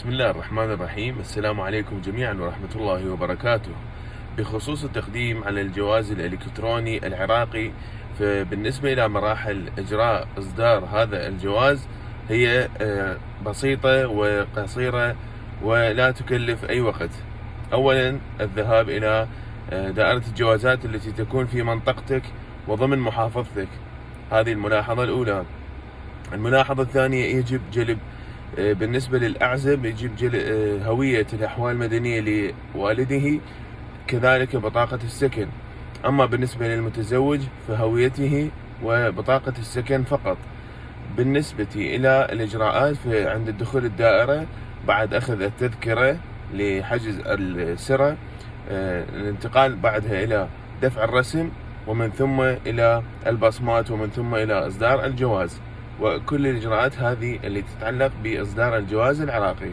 بسم الله الرحمن الرحيم. السلام عليكم جميعا ورحمة الله وبركاته. بخصوص التقديم على الجواز الإلكتروني العراقي، فبالنسبة إلى مراحل إجراء إصدار هذا الجواز هي بسيطة وقصيرة ولا تكلف أي وقت. أولا الذهاب إلى دائرة الجوازات التي تكون في منطقتك وضمن محافظتك، هذه الملاحظة الأولى. الملاحظة الثانية يجب جلب بالنسبة للأعزب يجب هوية الأحوال المدنية لوالده، كذلك بطاقة السكن. أما بالنسبة للمتزوج فهويته وبطاقة السكن فقط. بالنسبة إلى الإجراءات عند الدخول الدائرة بعد أخذ التذكرة لحجز السرة، الانتقال بعدها إلى دفع الرسم، ومن ثم إلى البصمات، ومن ثم إلى إصدار الجواز. وكل الإجراءات هذه اللي تتعلق بإصدار الجواز العراقي.